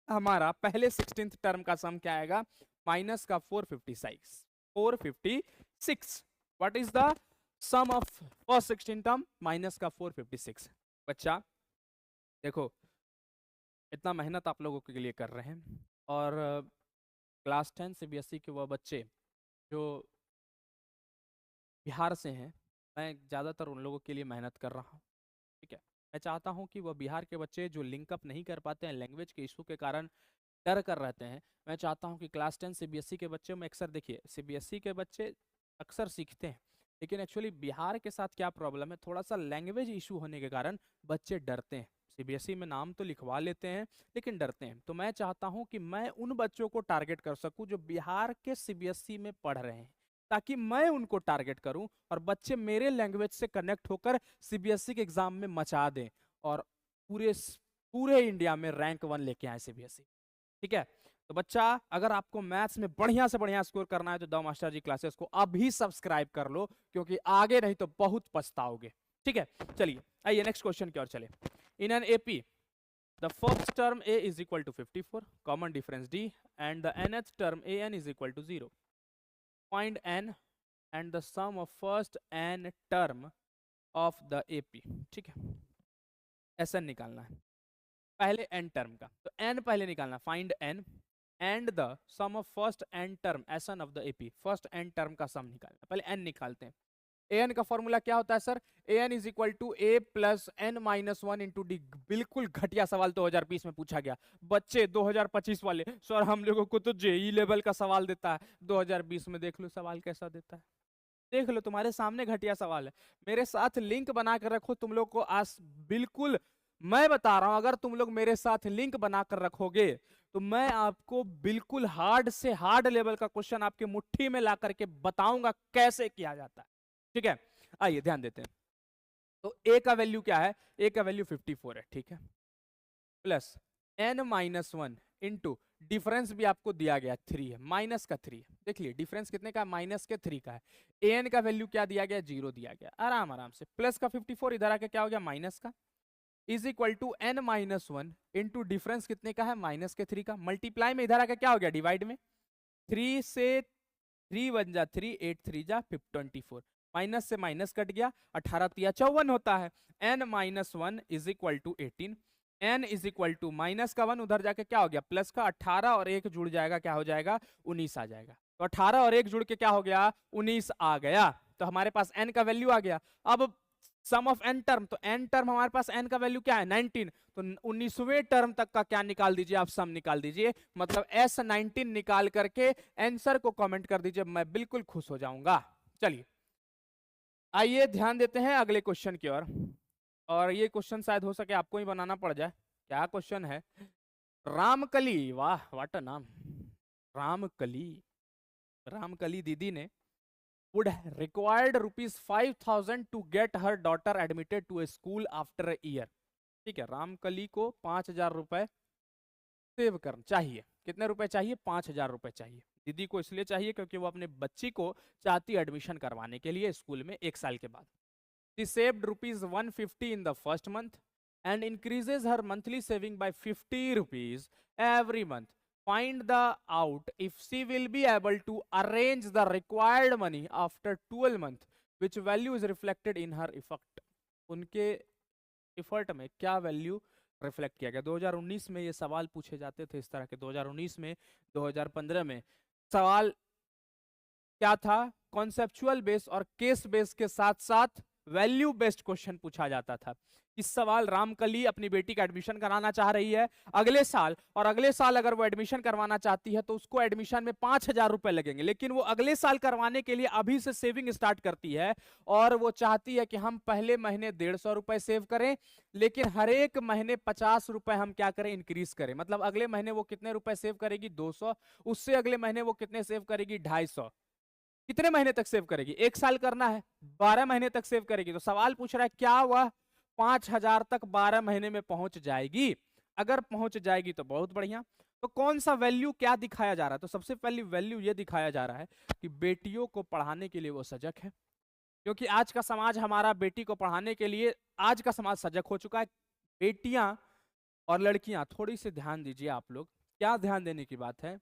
हमारा पहले 16th टर्म का सम क्या आएगा माइनस का 456, 456। What is the sum of first 16 term minus का 456। बच्चा देखो इतना मेहनत आप लोगों के लिए कर रहे हैं, और क्लास 10 सीबीएसई के वह बच्चे जो बिहार से हैं, मैं ज़्यादातर उन लोगों के लिए मेहनत कर रहा हूँ, ठीक है। मैं चाहता हूँ कि वह बिहार के बच्चे जो लिंकअप नहीं कर पाते हैं लैंग्वेज के इशू के कारण, डर कर रहते हैं, मैं चाहता हूँ कि क्लास 10 सीबीएसई के बच्चों में अक्सर देखिए सीबीएसई के बच्चे अक्सर सीखते हैं, लेकिन एक्चुअली बिहार के साथ क्या प्रॉब्लम है, थोड़ा सा लैंग्वेज इशू होने के कारण बच्चे डरते हैं, सीबीएसई में नाम तो लिखवा लेते हैं लेकिन डरते हैं। तो मैं चाहता हूं कि मैं उन बच्चों को टारगेट कर सकूं जो बिहार के सीबीएसई में पढ़ रहे हैं, ताकि मैं उनको टारगेट करूं और बच्चे मेरे लैंग्वेज से कनेक्ट होकर सीबीएसई के एग्जाम में मचा दें और पूरे पूरे इंडिया में रैंक 1 लेके आए सीबीएसई, ठीक है। तो बच्चा अगर आपको मैथ्स में बढ़िया से बढ़िया स्कोर करना है तो द मास्टर जी क्लासेस को अभी सब्सक्राइब कर लो, क्योंकि आगे नहीं तो बहुत पछताओगे, ठीक है। चलिए आइए नेक्स्ट क्वेश्चन की ओर चले। In an AP the first term a is equal to 54, common difference d, and the nth term an is equal to 0. Find n and the sum of first n term of the AP, ठीक है। SN निकालना है पहले n टर्म का, तो n पहले निकालना, find n and the sum of first n term SN of the AP, first n term का सम निकालना, पहले n निकालते हैं। an का फॉर्मूला क्या होता है sir, an is equal to a plus n minus 1 into D. बिल्कुल घटिया सवाल 2020 में पूछा गया, बच्चे 2025 वाले सर हम लोगों को तो जेई लेवल का सवाल देता है, 2020 में देख लो सवाल कैसा देता है, देख लो तुम्हारे सामने घटिया सवाल है। मेरे साथ लिंक बना कर रखो, तुम लोग को आज बिल्कुल मैं बता रहा हूं, अगर तुम लोग मेरे साथ लिंक बनाकर रखोगे तो मैं आपको बिल्कुल हार्ड से हार्ड लेवल का क्वेश्चन आपके मुट्ठी में ला करके बताऊंगा कैसे किया जाता है, ठीक है। आइए ध्यान देते हैं। तो a का वैल्यू क्या है, a का वैल्यू 54 है, ठीक है, plus n minus 1 into difference भी आपको दिया गया 3 है, माइनस का 3 है, देख लिए डिफरेंस कितने का, माइनस के 3 का है। an का वैल्यू क्या दिया गया 0 दिया गया, आराम आराम से, प्लस का 54 इधर आके क्या हो गया माइनस का, is equal to n minus 1 into difference कितने का है माइनस के 3 का, मल्टीप्लाई में इधर आके क्या हो गया डिवाइड में, 3 से 3 1 जा 3, 8 3 जा 24, माइनस से माइनस कट गया, 18 तिया 54 होता है। n minus 1 is equal to 18, n is equal to minus का 1 उधर जाके क्या हो गया प्लस का 18 और 1 जुड़ जाएगा, क्या हो जाएगा 19 आ जाएगा। तो 18 और 1 जुड़ के क्या हो गया 19 आ गया, तो हमारे पास n का वैल्यू आ गया। अब सम ऑफ n टर्म, तो n टर्म हमारे पास n का वैल्यू क्या है 19, तो 19वें टर्म तक का क्या निकाल दीजिए आप, सम निकाल दीजिए, मतलब S19 निकाल करके आंसर को कमेंट कर दीजिए, मैं बिल्कुल खुश हो जाऊंगा। चलिए आइए ध्यान देते हैं अगले क्वेश्चन की ओर, और ये क्वेश्चन शायद हो सके आपको ही बनाना पड़ जाए। क्या क्वेश्चन है, रामकली, वाह व्हाट अ नाम, रामकली, रामकली दीदी ने would required rupees 5,000 to get her daughter admitted to a school after a year, ठीक है। रामकली को 5,000 रुपए सेव करना चाहिए, कितने रुपए चाहिए 5,000 रुपए चाहिए। दीदी को इसलिए चाहिए क्योंकि वो अपने बच्ची को चाहती एडमिशन करवाने के लिए स्कूल में 1 साल के बाद। She saved rupees 150 in the first month and increases her monthly saving by 50 rupees every month. Find the out if she will be able to arrange the required money after 12 months, which value is reflected in her effort. उनके effort में क्या value रिफ्लेक्ट किया गया। 2019 में ये सवाल पूछे जाते थे इस तरह के, 2019 में, 2015 में सवाल क्या था, कॉन्सेप्चुअल बेस और केस बेस के साथ साथ वैल्यू बेस्ड क्वेश्चन पूछा जाता था। इस सवाल रामकली अपनी बेटी का एडमिशन कराना चाह रही है अगले साल, और अगले साल अगर वो एडमिशन करवाना चाहती है तो उसको एडमिशन में 5,000 रुपए लगेंगे, लेकिन वो अगले साल करवाने के लिए अभी से सेविंग स्टार्ट करती है और वो चाहती है कि हम पहले महीने 150 रुपए सेव करें, लेकिन हर एक महीने 50 रुपए हम क्या करें, इंक्रीज करें। मतलब अगले महीने वो कितने रुपए सेव करेगी, 200, उससे अगले महीने वो कितने सेव करेगी, 250। कितने महीने तक सेव करेगी, 1 साल करना है, 12 महीने तक सेव करेगी। तो सवाल पूछ रहा है क्या वह 5,000 तक 12 महीने में पहुंच जाएगी? अगर पहुंच जाएगी तो बहुत बढ़िया। तो कौन सा वैल्यू क्या दिखाया जा रहा है? तो सबसे पहली वैल्यू ये दिखाया जा रहा है कि बेटियों को पढ़ाने के लिए वो सजग है, क्योंकि आज का समाज हमारा बेटी को पढ़ाने के लिए, आज का समाज सजग हो चुका है। बेटियां और लड़कियां, थोड़ी सी ध्यान दीजिए आप लोग। क्या ध्यान देने की बात है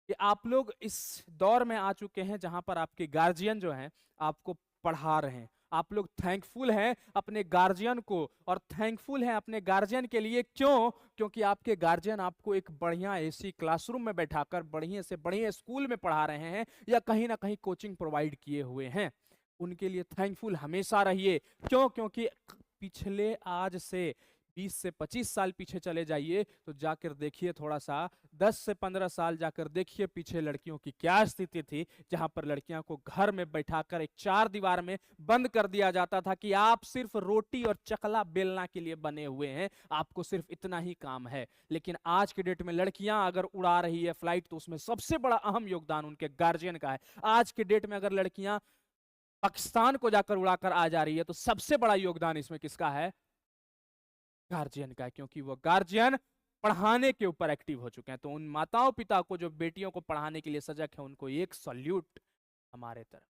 कि आप लोग इस दौर में आ चुके हैं जहां पर आपके गार्जियन जो हैं आपको पढ़ा रहे हैं। आप लोग थैंकफुल हैं अपने गार्जियन को, और थैंकफुल हैं अपने गार्जियन के लिए। क्यों? क्योंकि आपके गार्जियन आपको एक बढ़िया एसी क्लासरूम में बैठाकर बढ़िया से बढ़िया स्कूल में पढ़ा रहे हैं, या कहीं ना कहीं कोचिंग प्रोवाइड किए हुए हैं। उनके लिए थैंकफुल हमेशा रहिए। क्यों? क्योंकि पिछले, आज से 20 से 25 साल पीछे चले जाइए तो जाकर देखिए, थोड़ा सा 10 से 15 साल जाकर देखिए पीछे लड़कियों की क्या स्थिति थी, जहां पर लड़कियों को घर में बैठाकर एक 4 दीवार में बंद कर दिया जाता था कि आप सिर्फ रोटी और चकला बेलना के लिए बने हुए हैं, आपको सिर्फ इतना ही काम है। लेकिन आज के डेट में लड़कियां अगर उड़ा रही है फ्लाइट तो उसमें सबसे बड़ा अहम योगदान उनके गार्जियन का है। आज के डेट में अगर लड़कियां पाकिस्तान को जाकर उड़ाकर आ जा रही है तो सबसे बड़ा योगदान इसमें किसका है? गार्जियन का है, क्योंकि वो गार्जियन पढ़ाने के ऊपर एक्टिव हो चुके हैं। तो उन माताओं पिता को जो बेटियों को पढ़ाने के लिए सजग है, उनको एक सल्यूट हमारे तरफ।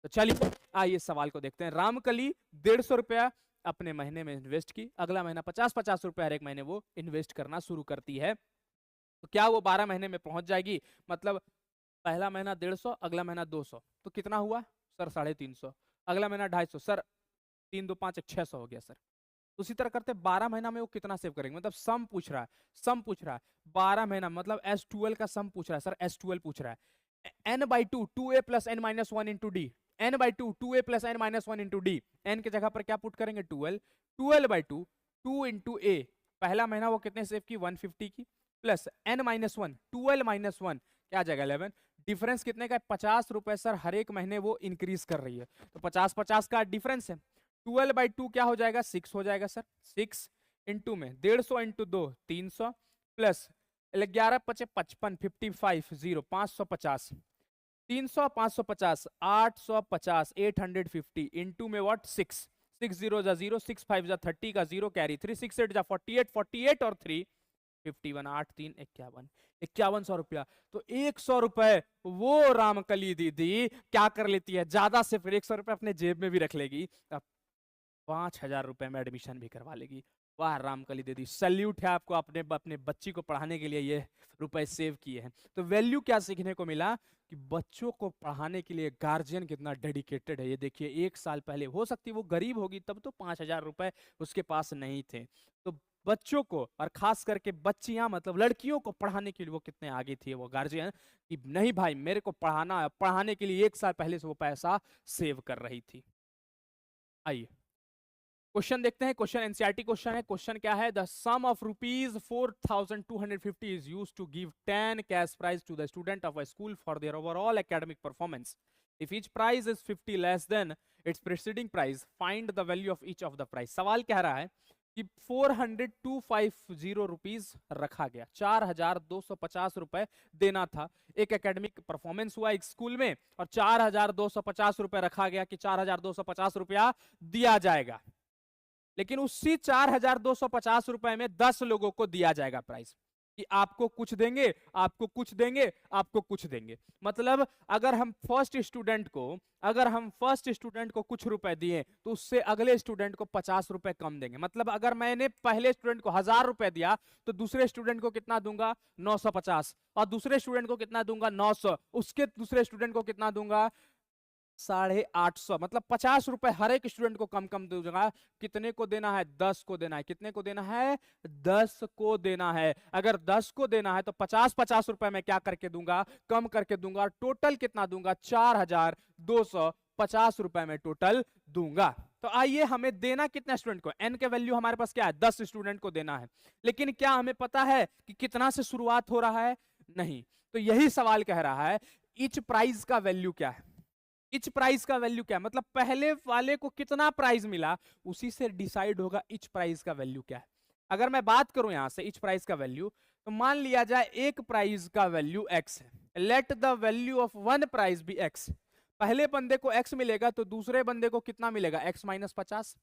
तो चलिए आइए सवाल को देखते हैं। रामकली 150 रुपया अपने महीने में इन्वेस्ट की, अगला महीना 50-50 रुपया हर एक महीने वो इन्वेस्ट करना शुरू करती है। तो क्या वो 12 महीने में पहुंच जाएगी? मतलब पहला महीना 150, अगला महीना 200, तो कितना हुआ सर? 350। अगला महीना 250, सर 3 2 5 600 हो गया सर। उसी तरह करते 12 महीना में वो कितना सेव करेंगे? मतलब सम पूछ रहा है, सम पूछ रहा है 12 महीना, मतलब S12 का सम पूछ रहा है सर, S12 पूछ रहा है। n/2 2a + n-1 into d, n/2 2a + n-1 into d, n के जगह पर क्या पुट करेंगे? 12, 12/2 2 into a। पहला महीना वो कितने सेव की? 150 की, प्लस n-1 12 - 1 क्या आ जाएगा? 11। डिफरेंस कितने का है? 50 रुपए सर, हर एक महीने वो इंक्रीज कर रही है, तो 50-50 का डिफरेंस है। 12/2 क्या हो जाएगा? 6 हो जाएगा सर। 6 इंटू में 150 इंटू 2 300, प्लस 11 × 5 = 55, 55 0 550, 300 550 850 850 इंटू में व्हाट? 6 6 0 जा 0, 6 5 जा 30 का 0 कैरी 3, 6 8 जा 48, 48 और 3 51, 8 3 51, 5100 रुपया। तो 100 रुपए वो रामकली दीदी क्या कर लेती है? ज्यादा से फिर 100 रुपए अपने जेब में भी रख लेगी, 5,000 रुपए में एडमिशन भी करवा लेगी। वाह रामकली दीदी, सल्यूट है आपको, अपने अपने बच्ची को पढ़ाने के लिए ये रुपए सेव किए हैं। तो वैल्यू क्या सीखने को मिला कि बच्चों को पढ़ाने के लिए गार्जियन कितना डेडिकेटेड है। ये देखिए, 1 साल पहले हो सकती है वो गरीब होगी, तब तो 5,000 रुपए उसके पास नहीं थे। तो बच्चों को, और खास करके बच्चियां मतलब लड़कियों को पढ़ाने के लिए वो कितने आगे थी वो गार्जियन, कि नहीं भाई मेरे को पढ़ाना है, पढ़ाने के लिए 1 साल पहले से वो पैसा सेव कर रही थी। आइए क्वेश्चन देखते हैं। क्वेश्चन एनसीईआरटी क्वेश्चन है। क्वेश्चन क्या है? The sum of ₹4,250 is used to give 10 cash prize to the student of a school for their overall academic performance. If each prize is 50 less than its preceding prize, find the value of each of the prize. सवाल कह रहा है कि 4,250 रुपीज रखा गया, 4,250 रुपए देना था। एक एकेडमिक परफॉर्मेंस हुआ एक स्कूल में और 4,250 रुपए रखा गया कि 4,250 रुपया दिया जाएगा। लेकिन उसी 4,250 रुपए में 10 लोगों को दिया जाएगा प्राइस, कि आपको कुछ देंगे, आपको कुछ देंगे, आपको कुछ देंगे। मतलब अगर हम फर्स्ट स्टूडेंट को कुछ रुपए दिए तो उससे अगले स्टूडेंट को 50 रुपए कम देंगे। मतलब अगर मैंने पहले स्टूडेंट को 1,000 रुपए दिया तो दूसरे स्टूडेंट को कितना दूंगा? 950, और दूसरे स्टूडेंट को कितना दूंगा? 900, उसके दूसरे स्टूडेंट को कितना दूंगा? 850, मतलब 50 रुपए हर एक स्टूडेंट को कम कम दूंगा। कितने को देना है? 10 को देना है। कितने को देना है? 10 को देना है। अगर 10 को देना है तो 50-50 रुपए मैं क्या करके दूंगा? कम करके दूंगा। टोटल कितना दूंगा? 4250 रुपए में टोटल दूंगा। तो आइए, हमें देना कितना स्टूडेंट को? एन के वैल्यू हमारे पास क्या है? 10 स्टूडेंट को देना है। लेकिन क्या हमें पता है कि कितना से शुरुआत हो रहा है? नहीं। तो यही सवाल कह रहा है ईच प्राइस का वैल्यू क्या है। इच प्राइस का वैल्यू क्या है, मतलब पहले वाले को कितना प्राइस मिला, उसी से डिसाइड होगा इच प्राइस का वैल्यू क्या है। अगर मैं बात करूं यहां से इच प्राइस का वैल्यू, तो मान लिया जाए एक प्राइस का वैल्यू x है। Let the value of one price be x। पहले बंदे को x मिलेगा तो दूसरे बंदे को कितना मिलेगा? x minus 50।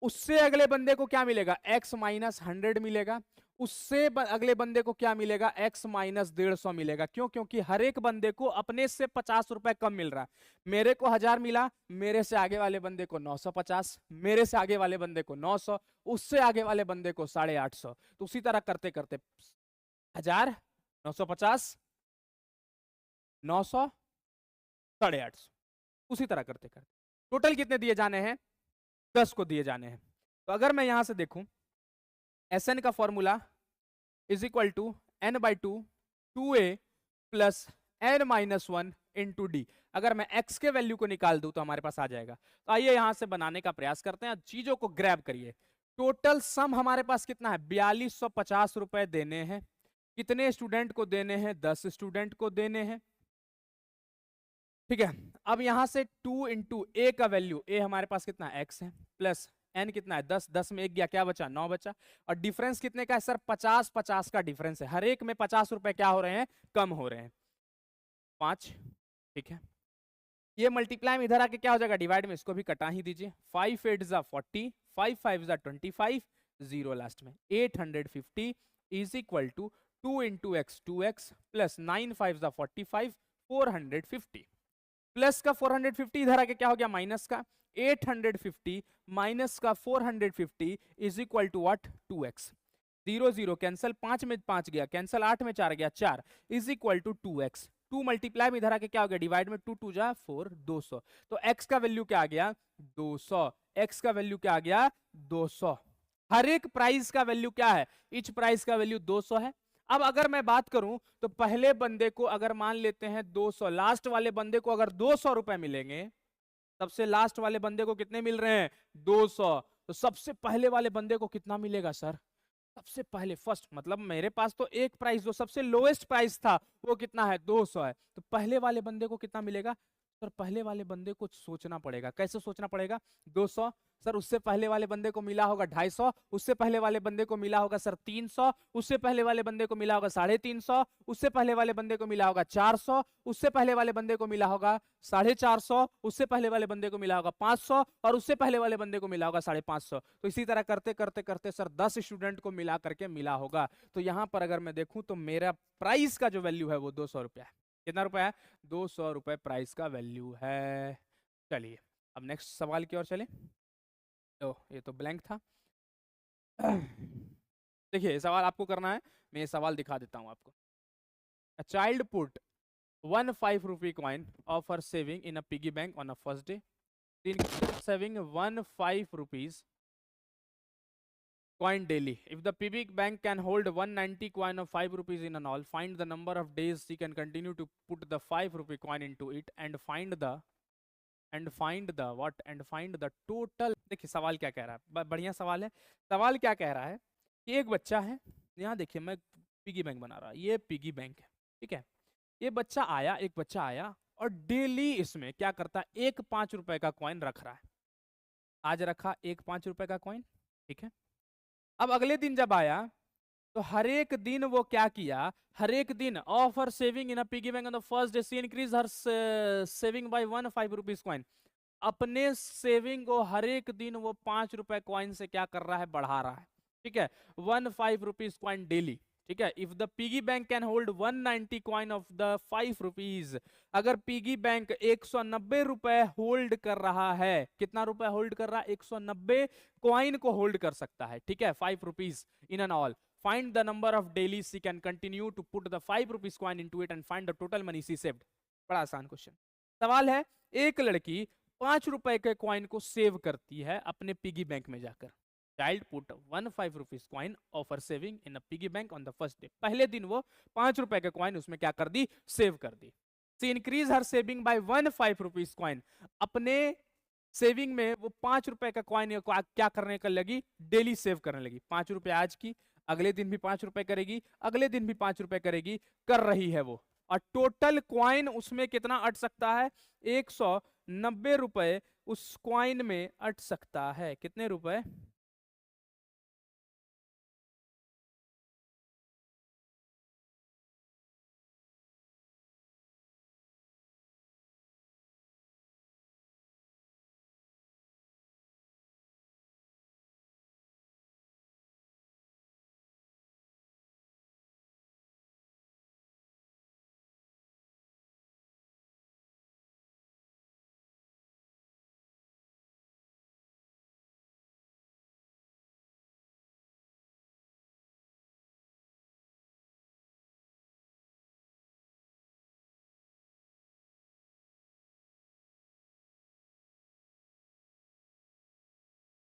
उससे अगले बंदे को क्या मिलेगा? x माइनस 100 मिलेगा। उससे अगले बंदे को क्या मिलेगा? x माइनस 150 मिलेगा। क्यों? क्योंकि हर एक बंदे को अपने से 50 रुपए कम मिल रहा है। मेरे को 1000 मिला, मेरे से आगे वाले बंदे को 950, मेरे से आगे वाले बंदे को 900, उससे आगे वाले बंदे को 850। तो उसी तरह करते करते 1000, 950, 900, 850, उसी तरह करते करते टोटल कितने दिए जाने हैं? 10 को दिए जाने हैं। तो अगर मैं यहां से देखूं, Sn का formula is equal to n by 2a plus n minus 1 into D. अगर मैं x के वैल्यू को निकाल दूं तो हमारे पास आ जाएगा। तो आइए यहां से बनाने का प्रयास करते हैं, चीजों को ग्रैब करिए। टोटल सम हमारे पास कितना है? 4250 रुपए देने हैं। कितने स्टूडेंट को देने हैं? 10 स्टूडेंट को देने हैं। ठीक है, अब यहां से 2 इंटू ए का वैल्यू, ए हमारे पास कितना? x है, प्लस n कितना है? 10, 10 में 1 गया, क्या बचा? 9 बचा। और डिफरेंस कितने का है सर? 50-50 का डिफरेंस है। हर एक में 50 रुपए क्या हो रहे हैं? कम हो रहे हैं। 5, ठीक है। ये मल्टीप्लाई में इधर आके क्या हो जाएगा? डिवाइड में, इसको भी कटा ही दीजिए। 5 8 जा 40, 5 5 जा 25, 0 लास्ट में। 850 is equal to 2 into X 2x plus 9 5 जा 45, 450 प्लस का 450 इधर आके क्या हो गया? माइनस का 850 माइनस का 450 is equal to what? 2x। 0 0 cancel, 5 में 5 गया कैंसल, 8 में 4 गया 4 is equal to 2x। 2 multiply में इधर आके क्या हो गया? डिवाइड में 2 2 जा 4, 200। तो x का वैल्यू क्या आ गया? 200। x का वैल्यू क्या आ गया? 200। हर एक प्राइस का वैल्यू क्या है? इच प्राइस का वैल्यू 200 है। अब अगर मैं बात करूं तो पहले बंदे को अगर मान लेते हैं 200, लास्ट वाले बंदे को अगर 200 रुपए मिलेंगे, सबसे लास्ट वाले बंदे को कितने मिल रहे हैं? 200। तो सबसे पहले वाले बंदे को कितना मिलेगा सर? सबसे पहले फर्स्ट, मतलब मेरे पास तो एक प्राइस जो सबसे लोएस्ट प्राइस था वो कितना है? 200 है। तो पहले वाले बंदे को कितना मिलेगा सर? पहले वाले बंदे को सोचना पड़ेगा। कैसे सोचना पड़ेगा? 200 सर, उससे पहले वाले बंदे को मिला होगा 250, उससे पहले वाले बंदे को मिला होगा सर 300, उससे पहले वाले बंदे को मिला होगा 350, उससे पहले वाले बंदे को मिला होगा 400, उससे पहले वाले बंदे को मिला होगा 450, उससे पहले वाले बंदे को मिला होगा 500, और उससे पहले वाले बंदे को मिला होगा 550। तो इसी तरह करते करते करते सर 10 स्टूडेंट को मिला करके मिला होगा। तो यहां पर अगर मैं देखूं तो मेरा प्राइस का जो वैल्यू है वो 200 रुपया है। कितना रुपया है? 200 रुपए प्राइस का वैल्यू है। चलिए अब नेक्स्ट सवाल की ओर चले। तो ये तो ब्लैंक था। देखिए ये सवाल आपको करना है, मैं ये सवाल दिखा देता हूं आपको। A child put 1 5 rupee coin of her saving in a piggy bank on a first day. Saving 1 5 rupees coin daily. If the piggy bank can hold 190 coin of 5 rupees in an all, find the number of days she can continue to put the 5 rupee coin into it and find the total। देखिए सवाल क्या कह रहा है, बढ़िया सवाल है। सवाल क्या कह रहा है कि एक बच्चा है, यहाँ देखिए मैं पिगी बैंक बना रहा, ये पिगी बैंक है, ठीक है। ये बच्चा आया, एक बच्चा आया और डेली इसमें क्या करता है? एक 5 रुपए का कॉइन रख रहा है। आज रखा एक 5 रुपए का कॉइन, ठीक है। अब अगले दिन जब आया तो हर एक दिन वो क्या किया? हर एक दिन of her saving in a piggy bank on the first day she increase her saving by 1 5 rupees coin. अपने सेविंग को हर एक दिन वो 5 रुपए कॉइन से क्या कर रहा है? बढ़ा रहा है, ठीक है। 1 5 रुपीज कॉइन डेली, ठीक है। If the piggy bank can hold 190 coin of the 5 rupees, अगर पिगी बैंक 190 रुपए होल्ड कर रहा है, कितना रुपए होल्ड कर रहा है? 190 कॉइन को होल्ड कर सकता है, ठीक है, 5 rupees in an all. Find the number of days she can continue to put the 5 rupees coin into it and find the total money she saved। बड़ा आसान क्वेश्चन। सवाल है, एक लड़की 5 रुपए के कॉइन को सेव करती है अपने पिगी बैंक में जाकर। Child put 1 5 rupees coin offer saving in a piggy bank on the first day. पहले दिन वो 5 रुपए के कॉइन उसमें क्या कर दी, सेव कर दी। See increase her saving by 1 5 rupees coin. अपने सेविंग में वो 5 रुपए का कॉइन क्या करने का लगी, डेली सेव करने लगी। 5 रुपए आज की, अगले दिन भी 5 रुपए करेगी, अगले दिन भी 5 रुपए करेगी, कर रही है वो। और टोटल क्वाइन उसमें कितना अट सकता है, 190 रुपए उस क्वाइन में अट सकता है। कितने रुपए,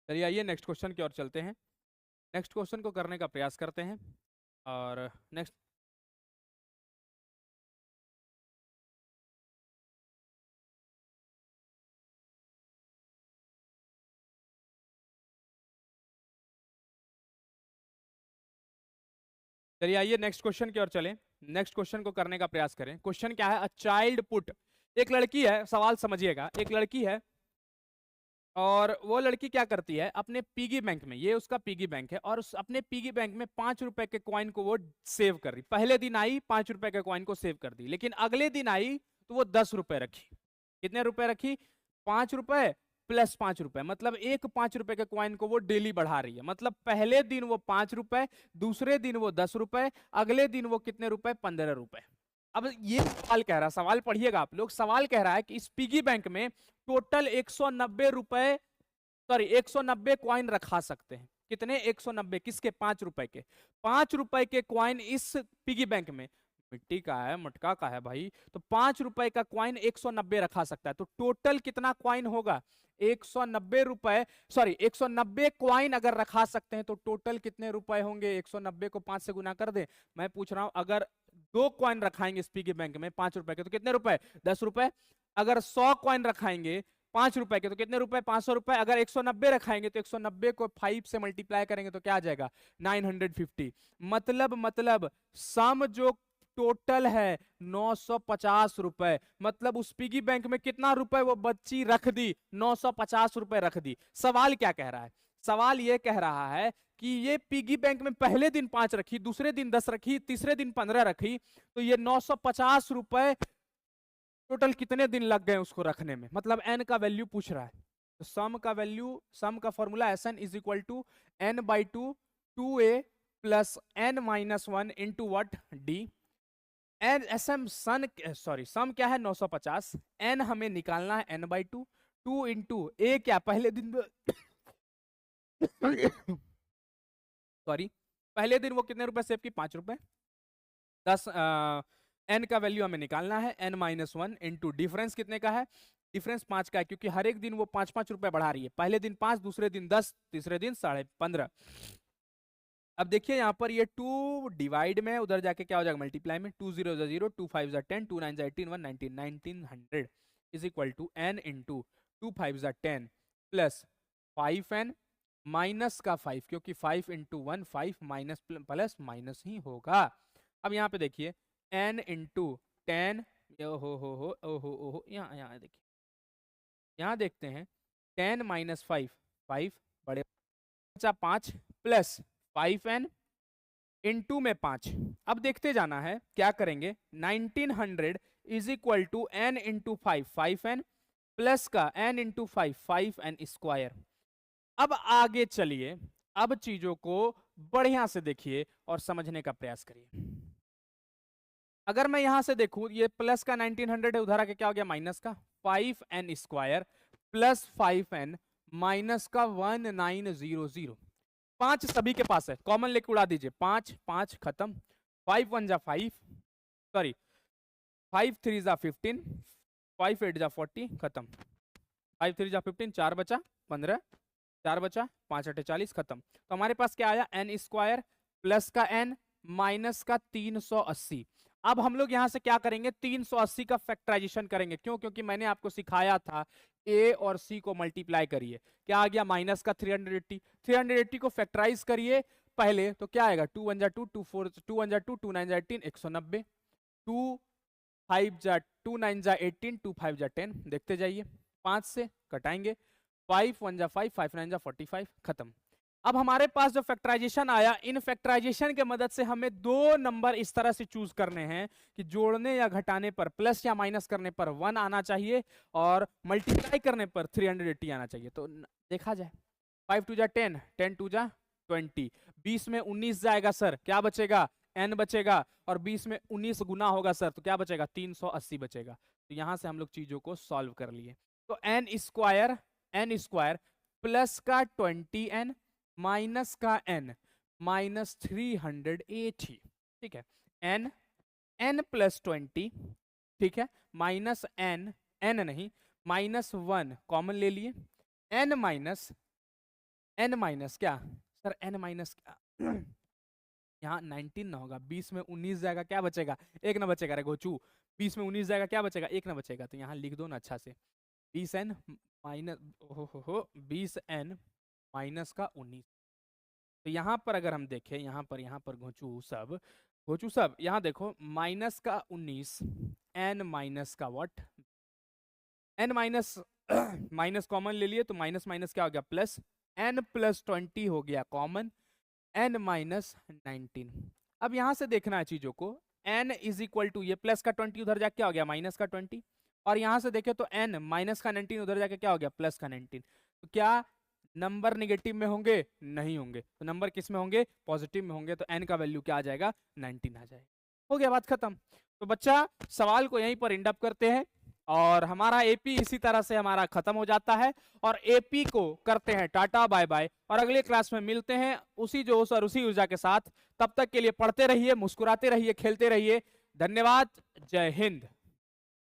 चलिए आइए नेक्स्ट क्वेश्चन की ओर चलते हैं। नेक्स्ट क्वेश्चन को करने का प्रयास करते हैं। और नेक्स्ट, चलिए आइए नेक्स्ट क्वेश्चन की ओर चलें। नेक्स्ट क्वेश्चन को करने का प्रयास करें। क्वेश्चन क्या है, अ चाइल्ड पुट, एक लड़की है, सवाल समझिएगा, एक लड़की है और वो लड़की क्या करती है, अपने पिगी बैंक में, ये उसका पिगी बैंक है, और उस अपने पिगी बैंक में 5 रुपए के कॉइन को वो सेव कर रही। पहले दिन आई 5 रुपए के कॉइन को सेव कर दी, लेकिन अगले दिन आई तो वो 10 रुपए रखी। कितने रुपए रखी, 5 रुपए प्लस 5 रुपए, मतलब एक 5 रुपए के कॉइन को वो डेली बढ़ा रही है। मतलब पहले दिन वो 5 रुपए, दूसरे दिन वो 10 रुपए, अगले दिन वो कितने रुपए, 15 रुपए। अब ये सवाल कह रहा है, सवाल पढ़िएगा आप लोग, सवाल कह रहा है कि इस पिगी बैंक में टोटल 190 रुपए, सॉरी 190 क्वाइन रखा सकते हैं। कितने, 190, किसके, 5 रुपए के। 5 रुपए के क्वाइन इस पिगी बैंक में, मिट्टी का है, मटका का है भाई, तो 5 रुपए का क्वाइन 190 रखा सकता है। तो टोटल कितना क्वाइन होगा, 190 रुपए, सॉरी 190 क्वाइन अगर रखा सकते हैं तो टोटल कितने रुपए होंगे। 190 को 5 से गुना कर दे। मैं पूछ रहा हूं, अगर 2 क्वाइन रखाएंगे इस पिगी बैंक में 5 रुपए के तो कितने रुपए, 10 रुपए। अगर 100 क्वाइन रखाएंगे 5 रुपए के तो कितने रुपए, 500 रुपए। अगर 190 रखाएंगे तो 190 को 5 से मल्टीप्लाई करेंगे तो क्या आ जाएगा, 950। मतलब सम जो टोटल है 950 रुपए। मतलब उस पिगी बैंक में कितना रुपए वो बच्ची रख दी, 950 रुपए रख दी। सवाल क्या कह रहा है, सवाल ये कह रहा है कि ये पिगी बैंक में पहले दिन 5 रखी, दूसरे दिन 10 रखी, तीसरे दिन 15 रखी, तो ये 950 रुपए टोटल कितने दिन लग गए उसको रखने में। मतलब एन का वैल्यू पूछ रहा है। तो सम का वैल्यू, सम का formula S n is equal to n by two 2a plus N minus 1 into what d. N S M sun, sorry sum क्या है 950, एन हमें निकालना है N by two, 2 into a क्या, पहले दिन सॉरी पहले दिन वो कितने रुपए सेव की, 5 रुपए। 10 एन का वैल्यू हमें निकालना है, एन माइनस 1 इंटू डिफरेंस कितने का है, डिफरेंस 5 का है, क्योंकि हर एक दिन वो 5 5 रुपए बढ़ा रही है। पहले दिन 5, दूसरे दिन 10, तीसरे दिन 15.5। अब देखिए यहाँ पर ये 2 डिवाइड में, उधर जाके क्या हो जाएगा, मल्टीप्लाई में। 2 0 0, 2 5 10, 2 9 18, 1 19, 1900 is equal to N into 2 5 10 plus 5n minus का 5, क्योंकि 5 इंटू 1 5 माइनस प्लस माइनस ही होगा। अब यहाँ पे देखिए n इंटू 10, ओहो, यहाँ देखिए, यहाँ देखते हैं 10 माइनस 5 5 बड़े बचा 5 प्लस 5n इंटू में 5। अब देखते जाना है क्या करेंगे, 1900 is equal to n into 5 5n plus का n इंटू 5 5n स्क्वायर। अब आगे चलिए, अब चीजों को बढ़िया से देखिए और समझने का प्रयास करिए। अगर मैं यहां से देखूं, ये प्लस का 1900 है, उधर आके क्या हो गया, माइनस का 5n square plus 5n minus का 1900। 5 सभी के पास है, कॉमन लेके उड़ा दीजिए, 5 5 खत्म, 5 1 जा 5, सॉरी 5 3 जा 15, 5 8 जा 40 खत्म, 5 3 जा 15, 4 बचा 15, 4 बचा 5 8 40 खत्म। तो हमारे पास क्या आया, एन स्क्वायर प्लस का एन माइनस का 380। अब हम लोग यहां से क्या करेंगे, 380 का फैक्टराइजेशन करेंगे। क्यों? क्योंकि मैंने आपको सिखाया था ए और सी को मल्टीप्लाई करिए, क्या आ गया माइनस का 380, 380 को फैक्टराइज करिए पहले, तो क्या आएगा 2 1 जा 2, 2 4 2 1 जा 2, 2 9 जा 18 190, 2 5 जा 2 9 जा 18, 2 5 जा 10, देखते जाइए 5 से कटाएंगे, 5 1 जा 5, 5 9 जा 45 खत्म। अब हमारे पास जो फैक्टराइजेशन आया, इन फैक्टराइजेशन के मदद से हमें दो नंबर इस तरह से चूज करने हैं कि जोड़ने या घटाने पर प्लस या माइनस करने पर 1 आना चाहिए और मल्टीप्लाई करने पर 380 आना चाहिए। तो देखा जाए, 5 2 जा 10, 10 2 जा 20, 20 में 19 जाएगा सर, क्या बचेगा, n बचेगा, और 20 में 19 गुना होगा सर, तो क्या बचेगा 380 बचेगा। तो यहां से हम लोग चीजों को सॉल्व कर लिए। तो एन स्क्वायर प्लस का 20n माइनस का n माइनस 380, ठीक है, n प्लस 20, ठीक है, माइनस n नहीं माइनस 1 कॉमन ले लिए, n माइनस क्या सर, n माइनस क्या यहाँ 19 ना होगा, 20 में 19 जाएगा, क्या बचेगा, एक ना बचेगा रे गोचू, 20 में 19 जाएगा, क्या बचेगा, एक ना बचेगा। तो यहाँ लिख दो ना अच्छा से, 20n माइनस 20n माइनस का 19। तो यहाँ पर अगर हम देखें, यहाँ पर घोचू सब यहाँ देखो, माइनस का 19 n माइनस का what, n minus minus common ले लिए, तो माइनस माइनस क्या हो गया प्लस, n प्लस 20 हो गया कॉमन, n माइनस 19। अब यहां से देखना है चीजों को, n इज इक्वल टू, ये प्लस का 20 उधर जाके क्या हो गया माइनस का 20, और यहां से देखे तो n माइनस का 19 उधर जाके क्या हो गया प्लस का 19। तो क्या नंबर निगेटिव में होंगे, नहीं होंगे, तो नंबर किस में होंगे, पॉजिटिव में होंगे, तो n का वैल्यू क्या आ जाएगा 19 आ जाएगा। हो गया बात खत्म। तो बच्चा सवाल को यहीं पर एंड अप करते हैं और हमारा एपी इसी तरह से हमारा खत्म हो जाता है, और एपी को करते हैं टाटा बाय बाय, और अगले क्लास में मिलते हैं उसी जोश और उसी ऊर्जा के साथ। तब तक के लिए पढ़ते रहिए, मुस्कुराते रहिए, खेलते रहिए। धन्यवाद, जय हिंद।